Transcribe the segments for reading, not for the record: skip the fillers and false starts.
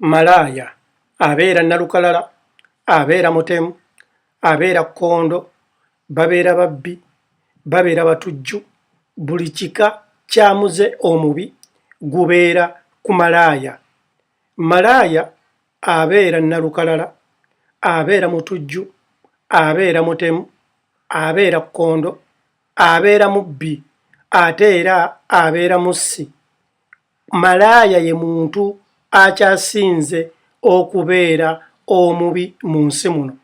malaya abeera nalukalala, abeera mutemu, abeera kondo, babeera babbi, babeera batujju, buli kika kyamuze omubi gubeera ku malaya. Malaya abeera nalukalala, abeera mutujju, abeera mutemu, abeera kondo, abeera mubbi, ate era abeera mussi. Malaya ye muntu akyasinze okubeera omubi mu nsi muno.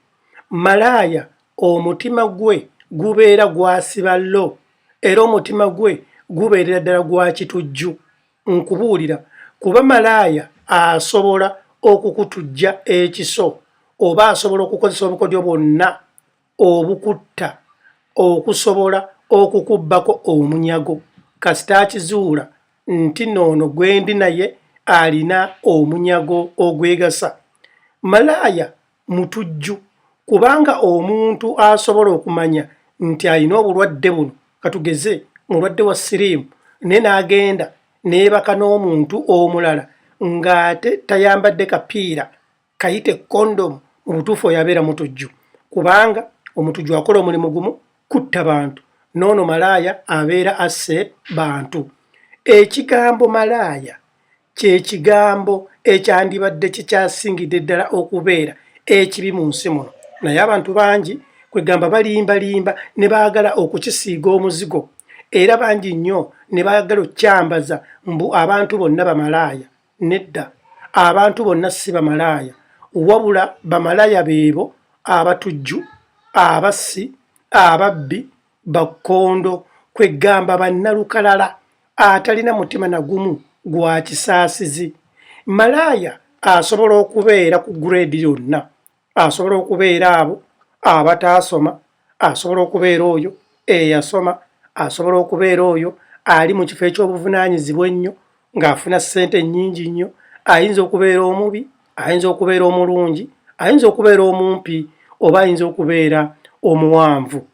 Malaya omutima gwe gubeera gwasiba lo, era omutima gwe gubeerera ddala gwa kitujju. Nkubuulira, kuba malaya asobola okukutujja ekiso, oba asobola okukozesa obukodyo bwonna obukutta, okusobola okukubbako omunyago, kasita akizuula nti noono gwendi naye alina omunyago ogwegasa. Malaya mutujju, kubanga omuntu asobola okumanya nti alina obulwadde buno, katugeze mulwadde wa siriimu, ne n'agenda neebaka n'omuntu omulala ng'ate tayambadde kapiira kayite kondomu, mu butuufu oyo abeera mutujju, kubanga omutujju akola omulimu gumu, kutta bantu, noono malaya abeera asse bantu. Ekigambo malaya kye kigambo ekyandibadde kikyasingidde ddala okubeera ekibi mu nsi muno, naye abantu bangi kwegamba balimbalimba ne baagala okukisiiga omuzigo, era bangi nnyo ne baagala okyambaza mbu abantu bonna bamalaya. Nedda, abantu bonna si bamalaya, wabula bamalaya beebo abatujju, abassi, ababbi, bakondo, kwegamba bannalukalala atalina mutima na gumu gwa kisaasizi. Malaya asobola okubeera ku grade yonna, asobola okubeera abo abataasoma, asobola okubeera oyo eyasoma, asobola okubeera oyo ali mu kifo ekyobuvunaanyizibwa ennyo ng'afuna ssente nnyingi nnyo, ayinza okubeera omubi, ayinza okubeera omulungi, ayinza okubeera omumpi, oba ayinza okubeera omuwanvu.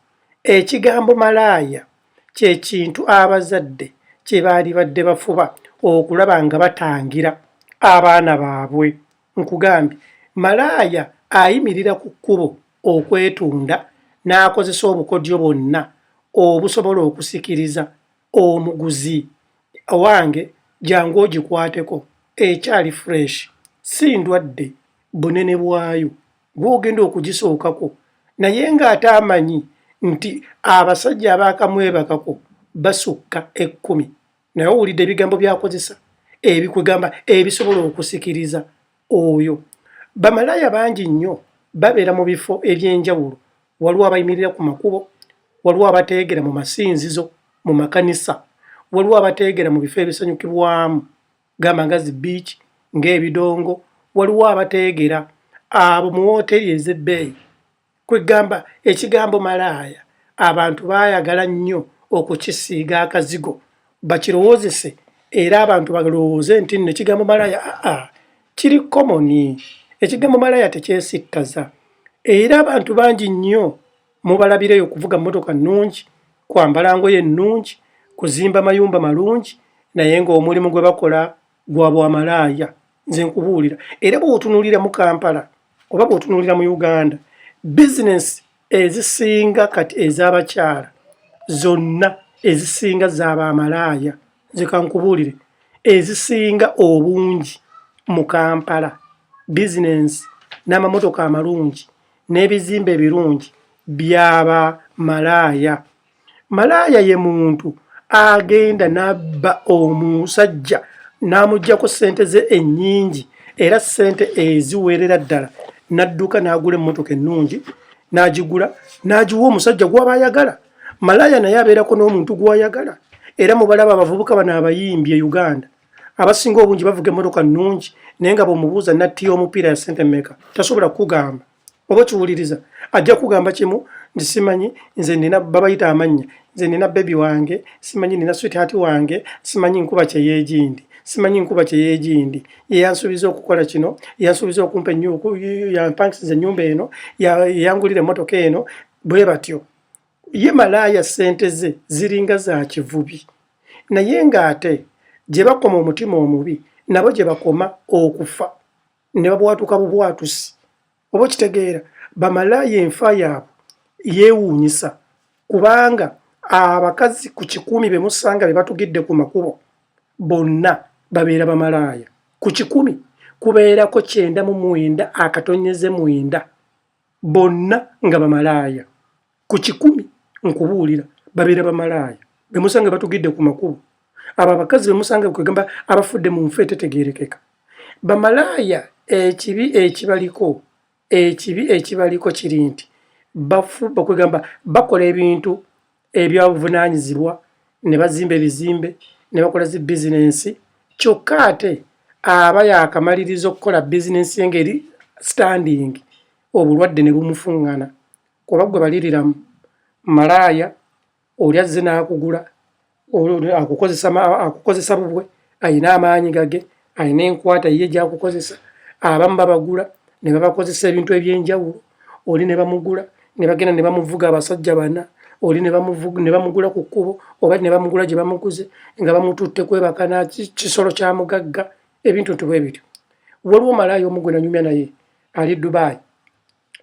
Ekigambo malaya kye kintu abazadde kye baali badde bafuba okulaba nga batangira abaana baabwe. Nkugambye, malaya ayimirira ku kkubo okwetunda n'akozesa obukodyo bwonna obusobola okusikiriza omuguzi. Owange jangu ogikwateko, ekyali fresh, si ndwadde, bunene bwayo bw'ogenda okugisookako, naye ng'ate amanyi nti abasajja abaakamwebakako basukka 10, naye owulidde ebigambo byakozesa ebikwegamba ebisobola okusikiriza oyo. Bamalaya bangi nnyo babeera mu bifo eby'enjawulo, waliwo abayimirira ku makubo, waliwo abateegera mu masinzizo, mu makanisa, waliwo abateegera mu bifo ebisanyukibwamu gamba nga zi beach, ng'ebidongo, waliwo abateegera abo mu wooteri ez'ebbeeyi. Kwegamba ekigambo malaya abantu baayagala nnyo okukisiiga akazigo, bakirowoozese era abantu balowooze nti nno ekigambo malaya kiri komoni. Ekigambo malaya tekyesittaza, era abantu bangi nnyo mubalabireyo okuvuga mmotoka nnungi, kwambala ngoye nnungi, kuzimba mayumba malungi, naye ng'omulimu gwe bakola gwa bwamalaya. Nze nkubuulira, era bw'otunuulira mu Kampala oba bw'otunuulira mu Uganda, bizinesi ezisinga kati ez'abakyala zonna ezisinga z'abamalaya. Nze kankubuulire, ezisinga obungi mu Kampala, bizinesi n'amamotoka amalungi n'ebizimbe ebirungi byaba malaya. Malaya ye muntu agenda n'abba omusajja n'amuggyako ssente ze ennyingi, era ssente eziwerera ddala, n'adduka n'agula emmotoka ennungi, n'agigula n'agiwa omusajja gw'aba ayagala. Malaya naye abeerako n'omuntu gw'ayagala, era mubalaba abavubuka bano abayimbi e Uganda abasinga obungi bavuga emmotoka nnungi, naye nga bw'omubuuza nattiya omupiira ya ssente mmeka tasobola kukugamba. Oba kiwuliriza, ajja kugamba kimu nti simanyi, nze nina babayita amannya, nze nina bebi wange, simanyi nina sweetheart wange, simanyi nkuba kyeyeegindi, simanyi nkuba kyeyeegindi, yansuubiza okukola kino, yansuubiza okumpa ennyuku, yampankisiza ennyumba eno, yangulira emmotoka eno, bwe batyo. Ye malaya ssente ze ziringa za kivubi, naye ng'ate gye bakoma omutima omubi nabo gye bakoma okufa. ne babwatuka bubwatusi oba kitegeera bamalaya enfa yaabwe yeewuunyisa kubanga abakazi ku 100 be musanga be batugidde ku makubo bonna babeera bamalaya ku 100 kubeerako 99 akatonyeze 9 bonna nga bamalaya ku 100 nkubuulira babeera bamalaya be musanga batugidde ku makubo abo abakazi be musanga kwegamba abafudde mu nfe tetegeerekeka bamalaya ekibi ekibaliko kiri nti bafuba kwegamba bakola ebintu ebyabuvunaanyizibwa ne bazimba ebizimbe ne bakola zi bizinensi kyokka ate aba yakamaliriza okukola bizinensi engeri standing obulwadde ne bumufuŋŋana kuba gwe baliriramu malaya oli azze n'akugula akukozesa bubwe ayina amaanyi gage ayina enkwata ye gyakukozesa abamu babagula ne babakozesa ebintu ebyenjawulo oli ne bamugula ne bagenda ne bamuvuga abasajja bana oli ne bamugula ku kkubo oba ne bamugula gye bamuguze nga bamututte kwebaka na kisolo kya mugagga ebintu ntubwe bityo waliwo malaya omugwe nanyumya naye ali Dubai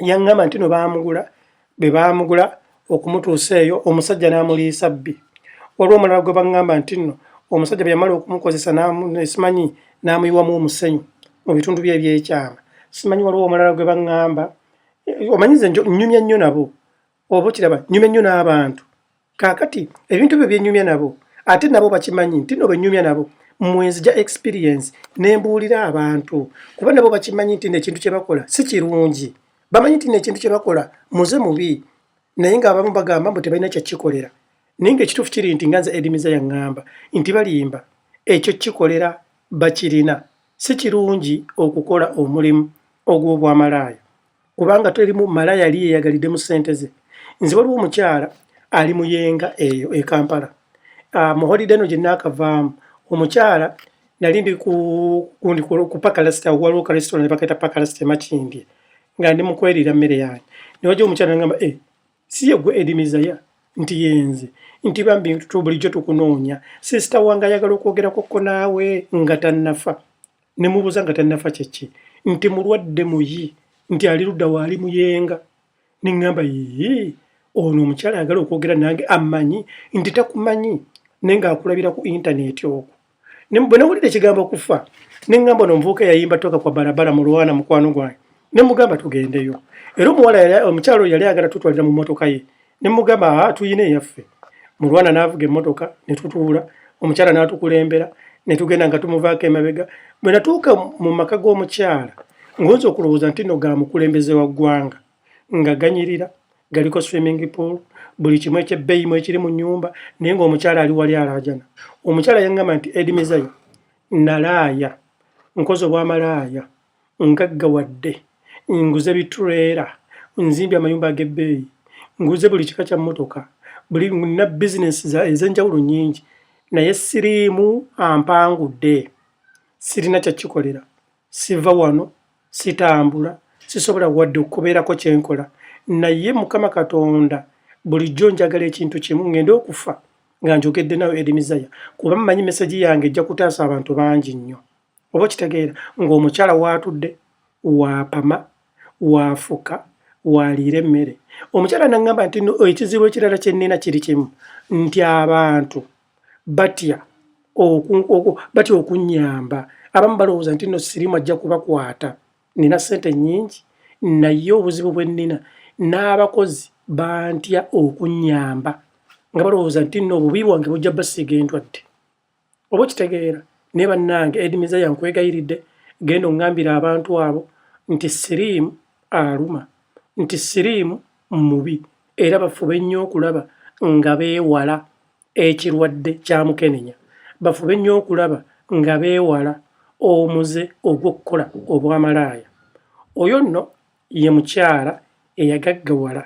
yaŋŋamba nti no bamugula okumutuusa eyo omusajja n'amuliisa bbi waliwo omulala gwe baŋŋamba nti nno omusajja bwe yamala okumukozesa simanyi n'amuyiwamu omusenyu mu bitundu bye ebyekyama simanyi waliwo omulala gwe baŋŋamba omanyize nnyumya nnyo nabo oba okiraba nnyumya nnyo n'abantu kaakati ebintu byo byennyumya nabo ate nabo bakimanyi nti no bwennyumya nabo mwenzija experience nembuulira abantu kuba nabo bakimanyi nti nekintu kye bakola si kirungi bamanyi nti nekintu kye bakola muze mubi naye ng'abamu bagamba mbu tebalina kyekikolera naye ng'ekituufu kiri nti nga nze Edddy Mizaya ŋŋamba nti balimba ekyo kikolera bakirina si kirungi okukola omulimu ogw'obwamalaaya kubanga terimu malaya ali yeyagaliddemu ssente ze nze waliwo omukyala ali muyenga eyo e Kampala mu holiday eno gye naakavaamu omukyala nali ndi ku pakalasita waliwo kalesitola ne bakaita pakalasita emakindye nga ndi mukwerira mmere yange ne wajja omukyala ngamba si ye gwe Edddy Mizaya nti yenze nti bambi bulijjo tukunoonya sisita wange ayagala okwogerakokko naawe nga tannafa ne mubuuza nga tannafa kyeki nti mulwadde muyi nti ali ludda waali muyenga ne ŋŋamba ono omukyala ayagala okwogera nange amanyi nti takumanyi naye ng'akulabira ku intaneti okwo bwe nawulira ekigambo okufa ne ŋŋamba ono omuvubuka yayimba toka kwa barabara mu Lwana mukwano gwange ne mugamba tugendeyo era omukyala oyo yali ayagala tutwalira mu mmotoka ye ne mugamba tuyina eyaffe mu Lwana n'avuga emmotoka ne tutuula omukyala n'atukulembera ne tugenda nga tumuvaako emabega bwe natuuka mu maka g'omukyala ng'oza okulowooza nti no ga mukulembeze wa ggwanga nga ganyirira galiko swimming pool buli kimu ekyebbeeyi mu ekiri mu nnyumba naye ng'omukyala ali wali alaajana omukyala yaŋŋamba nti Edddy Mizaya nalaaya nkoze obwamalaaya ngaggawadde nguze bituleera nzimbye amayumba ag'ebbeeyi nguze buli kika kya mmotoka buli na bizinesi ez'enjawulo nnyingi naye siriimu ampangudde sirina kyakikolera siva wano sitambula sisobola wadde okubeerako kyenkola naye Mukama Katonda bulijjo njagala ekintu kimu ngende okufa nga njogedde nawe Edddy Mizaya kuba mmanyi meseji yange ejja kutaasa abantu bangi nnyo oba kitegeera ng'omukyala waatudde waapama waafuka waaliira emmere omukyala naŋŋamba nti ekizibu ekirala kye nnina kiri kimu nti abantu batya okunnyamba abamu balowooza nti no sirimu ajja kubakwata nina ssente nnyingi naye obuzibu bwe nnina n'abakozi bantya okunnyamba nga balowooza nti no obubi bwange bujja basiiga endwadde oba kitegeera naye bannange Edddy Mizaya nkwegayiridde genda oŋŋambira abantu abo nti siriimu aluma nti siriimu mubi era bafube nnyo okulaba nga beewala ekirwadde kya mukenenya bafube nnyo okulaba nga beewala omuze ogw'okukola obwamalaaya oyo nno ye mukyala eyagaggawala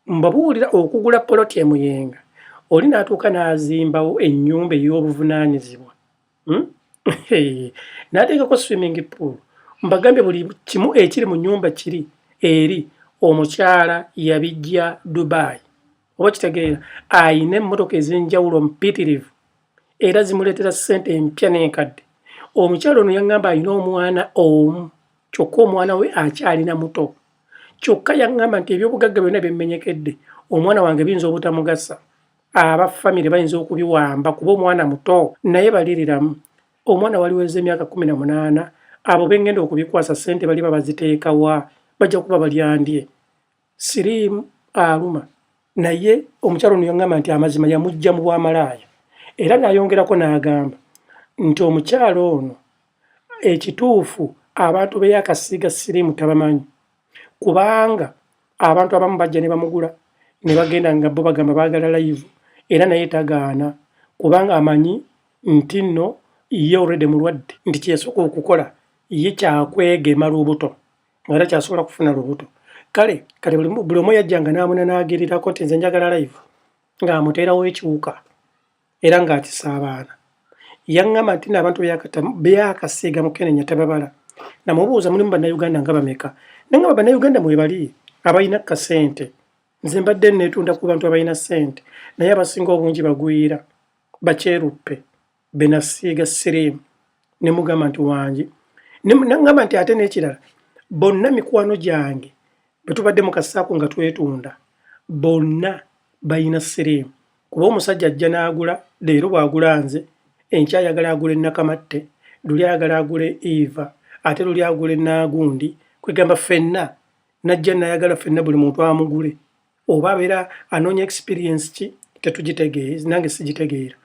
mbabuulira okugula poloti emuyenga oli n'atuuka n'azimbawo ennyumba ey'obuvunaanyizibwa n'ateekako swimming pool mbagambye buli kimu ekiri mu nnyumba kiri eri omukyala yabijja Dubai oba kitegeera ayina emmotoka ez'enjawulo mpitirivu era zimuleetera ssente empya n'enkadde omukyala ono yaŋŋamba ayina omwana omu kyokka omwana we akyalina muto kyokka yaŋŋamba nti ebyobugagga byonna bimmenyekedde omwana wange biyinza obutamugasa aba famire bayinza okubiwamba kuba omwana muto naye baliriramu omwana waliweza emyaka 18 abo bengenda okubikwasa ssente bali babaziteekawa bajja kuba balyandye siriimu aluma naye omukyalo ono yaŋŋamba nti amazima yamujja mu bwamalaaya era n'ayongerako n'agamba nti omukyalo ono ekituufu abantu beyakasiiga siriimu tabamanyi kubanga abantu abamu bajja ne bamugula ne bagenda nga bo bagamba baagala live era naye tagaana kubanga amanyi nti nno ye already mulwadde nti kyesooka okukola ye kyakwegema lubuto era kyasobola kufuna lubuto kale kati buli omu yajjanga n'amuna n'agirirako nti nze njagala live ng'amuteerawo ekiwuka era ng'atisa abaana yaŋŋamba nti n'abantu beyakasiiga mu Kenenya tababala namubuuza mulimu bannayuganda nga bameka naŋŋamba bannayuganda mwebali abalina kasente nze mbadde neetunda ku bantu abalina ssente naye abasinga obungi bagwira bakyeruppe benasiiga siriimu ne mugamba nti wangi naŋŋamba nti ate n'ekirala bonna mikwano gyange bwe tubadde mu kasaako nga twetunda bonna balina siriimu kuba omusajja ajja n'agula leero bw'agula nze enkya ayagala agula ennakamatte luli ayagala agula Eva ate luli agula ennagundi kwegamba ffenna najja nayagala ffenna buli muntu amugule oba abeera anoonya experience ki tetugitegeeza nange sigitegeera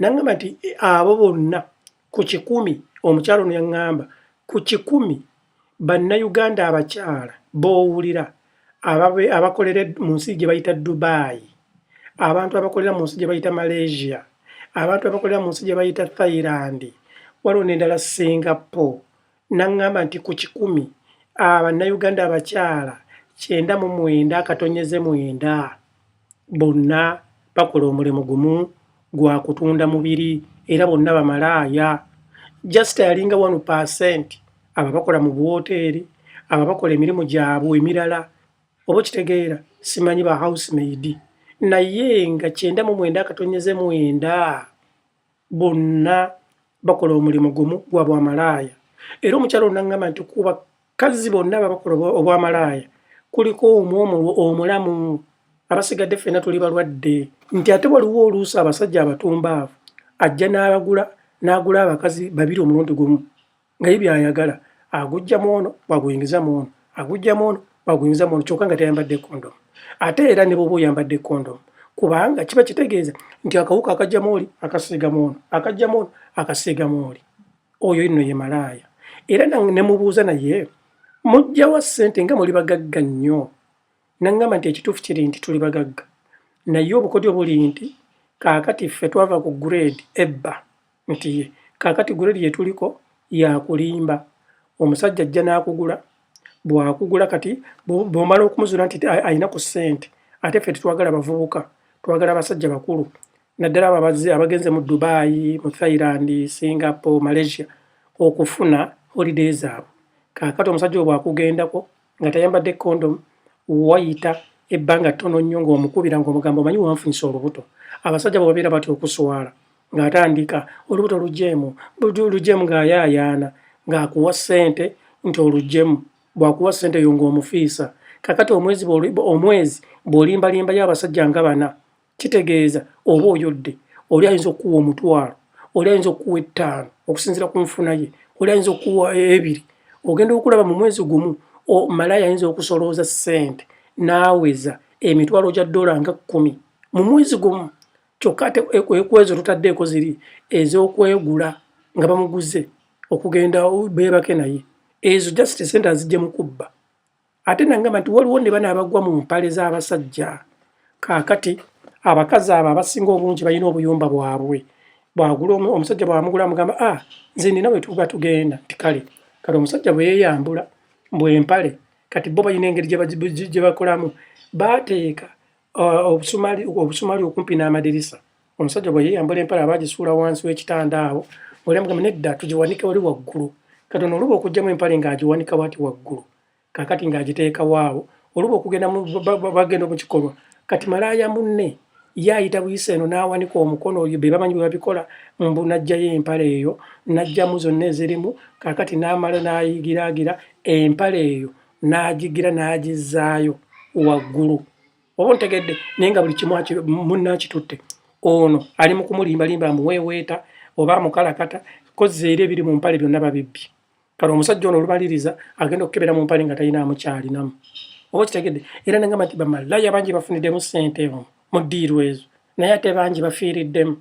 naŋŋamba nti abo bonna ku 100 omukyalo ono yaŋŋamba ku 100 bannayuganda abakyala boowulira abakolera mu nsi gye bayita Dubai abantu abakolera mu nsi gye bayita Malaysia abantu abakolera mu nsi gye bayita Thailand waliwo n'endala Singapore naŋŋamba nti ku 100 abannayuganda abakyala 99.9 bonna bakola omulimu gumu gwa kutunda mubiri era bonna bamalaaya just alinga 1% aba bakola mu buwoteeri aba bakola emirimu gyabwe emirala oba kitegeera simanyi ba housemaid naye nga 99.9 bonna bakola omulimu gumu gwa bwamalaaya era omukyalo naŋŋamba nti ku bakazi bonna babakola obwamalaaya kuliko omulamu abasigadde ffenna tuli balwadde nti ate waliwo oluusi abasajja abatumbaavu ajja n'agula abakazi babiri omulundi gumu nga ye byayagala agujjamu ono bwaguyingizamu ono agujjamu ono bwaguyingizamu ono kyokka nga tayambadde kondomu ate era ne bw'oba oyambadde kondomu kubanga kiba kitegeeza nti akawuka akajjamu oli akasiigamu ono akajjamu ono akasiigamu oli oyo nno ye malaaya era ne mubuuza naye mujjawa ssente nga muli bagagga nnyo naŋŋamba nti ekituufu kiri nti tuli bagagga naye obukodyo buli nti kaakati ffe twava ku grade ebba nti ye kaakati grade ye tuliko yakulimba omusajja ajja n'akugula bw'akugula kati bw'omala okumuzuula nti ayina ku ssente ate ffe tetwagala bavubuka twagala abasajja bakulu naddala abo abagenze mu Dubai mu Thailand Singapore Malaysia okufuna holiday zaabwe kaakati omusajja obwo akugendako nga tayambadde kondomu wayita ebbanga ttono nnyo ng'omukubira ng'omugamba omanyi wanfunisa olubuto abasajja bwe babeera batya okuswala ng'atandika olubuto lujeemu ng'ayaayaana ng'akuwa ssente nti olujeemu bw'akuwa ssente yo ng'omufiisa kakati omwezi bw'olimbalimbayo abasajja nga 4 kitegeeza oba oyodde oli ayinza okuwa omutwalo oli ayinza okuwa 5 okusinziira ku nfuna ye oli ayinza okuwa 2 ogenda okulaba mu mwezi gumu malaya ayinza okusolooza ssente n'aweza emitwalo gya $10 nga 10 mu mwezi gumu kyokka ate ekwezo tutaddeeko ziri ez'okwegula nga bamuguze okugenda beebake naye ezo just ssente azijje mu kubba ate naŋŋamba nti waliwo ne bana abagwa mu mpale z'abasajja kaakati abakazi abo abasinga obungi balina obuyumba bwabwe bwagula omusajja bw'amugula amugamba nze nina bwe tuba tugenda nti kale omusajja bwe yeeyambula bw'empale kati bo balina engeri gye bakolamu baateeka obusumaali okumpi n'amadirisa omusajja bwe yeeyambula empale abagisuula wansi w'ekitanda awo oli amugamba nedda tugiwanike wali waggulu kati ono oluba okugyamu empale ng'agiwanika wati waggulu kaakati ng'agiteeka waawo oluba okugenda bagenda mu kikolwa kati malaaya munne ye ayita buyisa eno n'awanika omukono oyo be bamanyi bwe babikola mbu n'ajjayo empale eyo n'ajjamu zonna ezirimu kaakati n'amala n'ayigiraagira empale eyo n'agigira n'agizaayo waggulu. Oba ontegedde naye nga buli kimu munnakitutte. Ono ali mu kumulimbalimba amuweeweeta oba amukalakata kozza era ebiri mu mpale byonna babibbye. Kale omusajja ono olumaliriza agenda okukebera mu mpale nga talina amukyalinamu. Oba kitegedde era nangamba nti bamalaya bangi bafuniddemu ssente mu ddiiru ezo naye ate bangi bafiiriddemu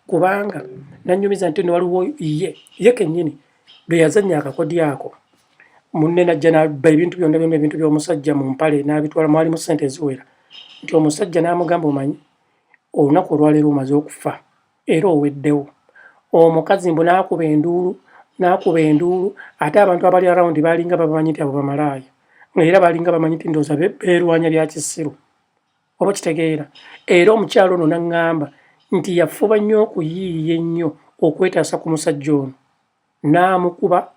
kubanga nannyumiza nti no waliwo ye kennyini bwe yazannya akakodi ako munne najja n'abba ebintu byonna byonna ebintu by'omusajja mu mpale n'abitwala mwalimu ssente eziwera nti omusajja n'amugamba omanyi olunaku olwaleero omaze okufa era oweddewo. Omukazi mbu n'akuba enduulu ate abantu abali arawundi baalinga bamanyi nti abo bamalaaya era baalinga bamanyi nti ndowooza beerwanya bya kisiru. Oba kitegeera era omukyalo ono n'aŋŋamba nti yafuba nnyo okuyiiya ennyo okwetaasa ku musajja ono n'amukuba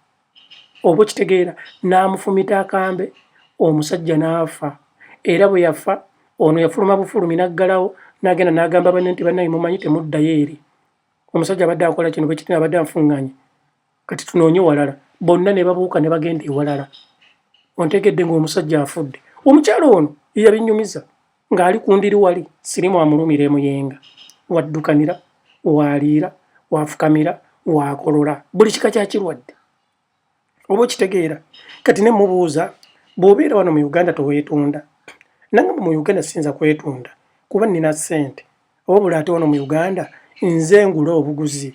oba kitegeera n'amufumita akambe omusajja n'afa era bwe yafa ono yafuluma bufulumi n'aggalawo n'agenda n'agamba banne nti bannaye mumanyi temuddayo eri omusajja abadde akola kino bwe kiti abadde anfuŋŋanye kati tunoonye walala bonna ne babuuka ne bagenda ewalala. Ontegedde ng'omusajja afudde. Omukyalo ono yabinyumiza ng'ali ku ndiri wali sirimu amulumira emuyenga waddukanira waliira wafukamira wakolola buli kika kya kirwadde. Oba okitegeera kati ne mubuuza bw'obeera wano mu Uganda toweetunda. Nangamba mu Uganda siyinza kwetunda kuba nina ssente oba buli ate wano mu Uganda nze ngula obuguzi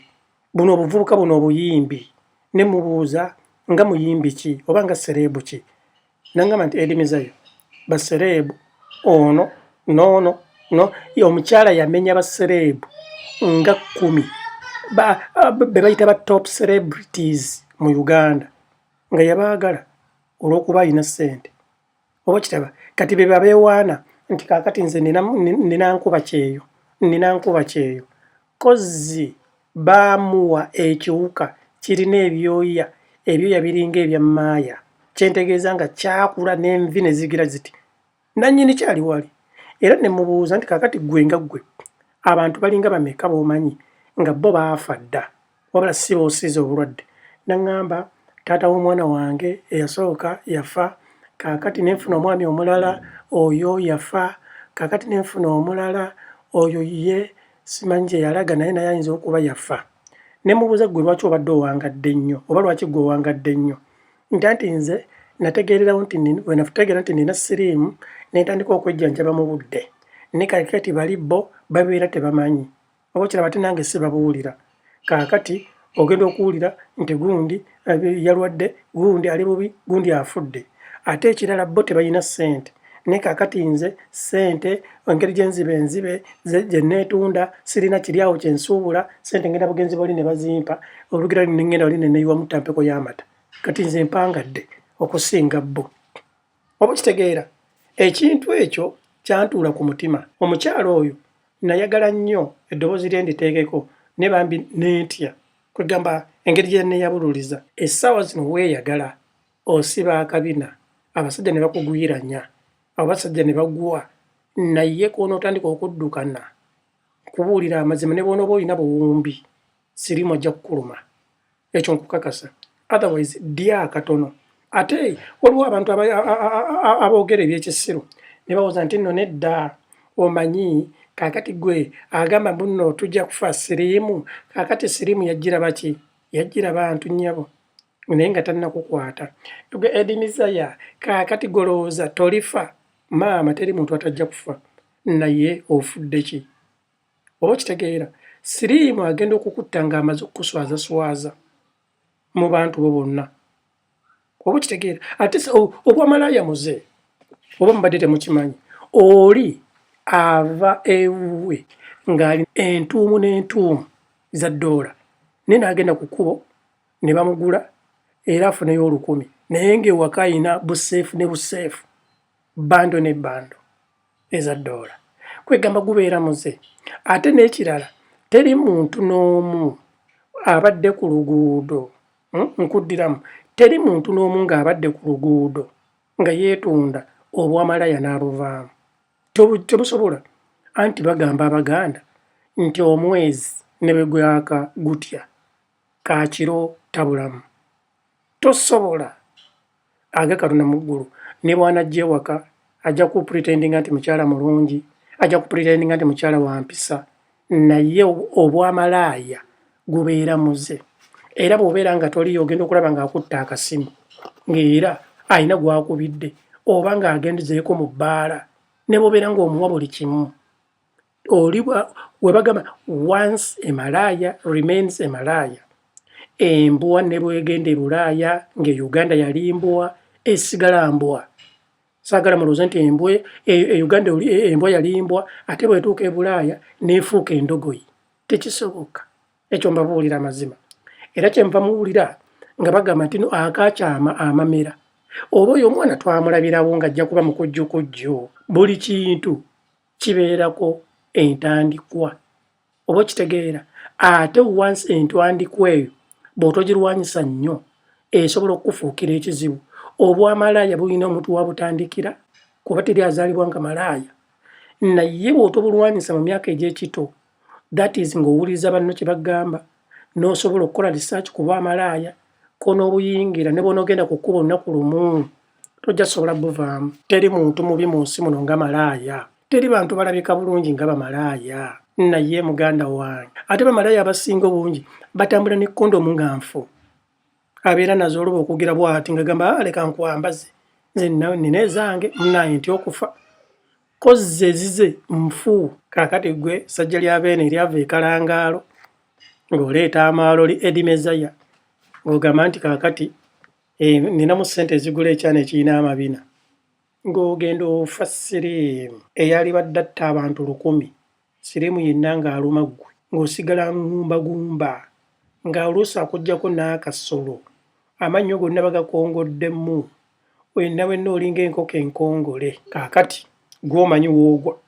buno obuvubuka buno obuyimbi ne mubuuza nga muyimbi ki oba nga sereebu ki. Nangamba nti Edddy MEZAYA basereebu ono noono omukyala yamenya basereebu nga 10 be bayita ba top celebrities mu Uganda nga yabaagala olw'okuba alina ssente. Oba kitaba kati be babeewaana nti kaakati nze nina nkuba kyeyo kozzi baamuwa ekiwuka kirina ebyoya biringa ebya maaya kyentegeeza nga kyakula n'envi ne zigira ziti nannyini kyali wali. Era ne mubuuza nti kaakati ggwe nga ggwe abantu balinga bameka b'omanyi nga bo baafa dda wabula si boosiiza obulwadde. Naŋŋamba taata w'omwana wange eyasooka yafa kaakati nenfuna omwami omulala oyo yafa kaakati nenfuna omulala oyo ye simanyi gye yalaga naye ayinza okuba yafa. Ne mubuuza ggwe lwaki obadde owangadde nnyo oba lwaki ggwe owangadde nnyo nti nze nategeererawo nti bwe nategeera nti nina siriimu ne ntandika okwejjanjaba mu budde ne kaakati bali bo babeera tebamanyi oba kiraba ate nange si babuwulira. Kaakati ogenda okuwulira nti gundi yalwadde gundi ali bubi gundi afudde ate ekirala bo tebalina ssente ne kaakati nze ssente engeri gye gye neetunda sirina kiri awo kye nsuubula ssente ngenda bugenzi bali ne bazimpa olugira ne ngenda wali ne neeyiwa mu ttampeko y'amata kati nze mpangadde okusinga bo. Oba kitegeera ekintu ekyo kyantuula ku mutima. Omukyalo oyo nayagala nnyo eddoboozi lye nditeekeko ne bambi neetya kwegamba engeri gye neeyabululiza. Essaawa zino weeyagala osiba akabina abasajja ne bakugwiranya abasajja ne bagwa naye konootandika okuddukana kubuulira amazima ne bw'onooba olina buwumbi sirimu ojja kukuluma ekyo nkukakasa. Otherwise dya akatono. Ate waliwo abantu aboogera ebyekisiru ne bawooza nti nno nedda omanyi kaakati gwe agamba bunno tujja kufa siriimu kaakati siriimu yajjira baki yajjira bantu nnyabo naye nga tannakukwata. Edddy MEZAYA kaakati golowooza tolifa maama teri muntu atajja kufa naye ofudde ki. Oba kitegeera siriimu agenda okukutta ng'amaze okukuswazaswaza mu bantu bo bonna. Oba kitegeera ate obwamalaaya muze oba mubadde temukimanyi oli ava ewuwe ng'ali entuumu n'entuumu za $1 naye n'agenda ku kkubo ne bamugula era afuneyo 10,000 naye ng'ewaka ayina buseefu ne buseefu bando ne bando eza $1 kwegamba gubeera muze. Ate n'ekirala teri muntu n'omu abadde ku luguudo nkuddiramu teri muntu n'omu ng'abadde ku luguudo nga yeetunda obwamalaaya n'abuvaamu tebusobola. Anti bagamba Abaganda nti omwezi ne bwe gwaka gutya kaakiro tabulamu tosobola aga Katonda mu ggulu ne bw'anajja ewaka ajja ku pretendinga nti mukyala mulungi, ajja ku pretendinga nti mukyala wa mpisa, naye obwamalaaya gubeera muze. Era bw'obeera nga toliyo ogenda okulaba ng'akutte akasimu ng'era alina gw'akubidde oba ng'agendezeeko mu bbaala ne bw'obeera ng'omuwa buli kimu. We bagamba once a malaya remains a malaya. Embwa ne bw'egenda e Bulaaya ng'e Uganda yali mbwa esigala mbwa. Saagala mulowooze nti Uganda embwa yali mbwa ate bw'etuuka e Bulaaya n'efuuka endogoyi. Tekisoboka. Ekyo mbabuulira amazima. Era kyenva muwulira nga bagamba nti akaakyama amamera. Oba oyo omwana twamulabirawo ng'ajja kuba mukujjukujju. Buli kintu kibeerako entandikwa. Oba okitegeera. Ate once entandikwa eyo bw'otogirwanyisa nnyo esobola okukufuukira ekizibu. Obwamalaaya bulina omuntu wabutandikira kuba teri azaalibwa nga malaaya. Naye bw'otobulwanyisa mu myaka egy'ekito, that is ng'owuliriza banno kye bagamba, n'osobola okukola research ku bwamalaaya, ko n'obuyingira ne bw'onoogenda ku kkubo olunaku lumu tojja sobola buvaamu. Teri muntu mubi mu nsi muno nga malaaya. Teri bantu balabika bulungi nga bamalaaya. Naye muganda wange ate bamalaaya abasinga obungi batambula ne kondomu nga nfu. Abeera nazo oluba okugira bw'ati nga gamba leka nkwambaze nze nina ezange munaye nti okufa. Kozze ezize nfu. Kaakati gwe sajja lya Beene eryava e Kalangaalo ng'oleeta amaaloli EDDY MEZAYA ng'ogamba nti kaakati ninamu ssente ezigula ekyana ekirina amabina. Ng'ogenda ofa siriimu. Eyali badde atta abantu 1000 siriimu yenna ng'aluma ggwe ng'osigala ngumbagumba ng'oluusi akuggyako n'akasolo. Amannyo gonna bagakongoddemu. Wenna wenna olinga enkoko enkongole. Kaakati gw'omanyi woogwa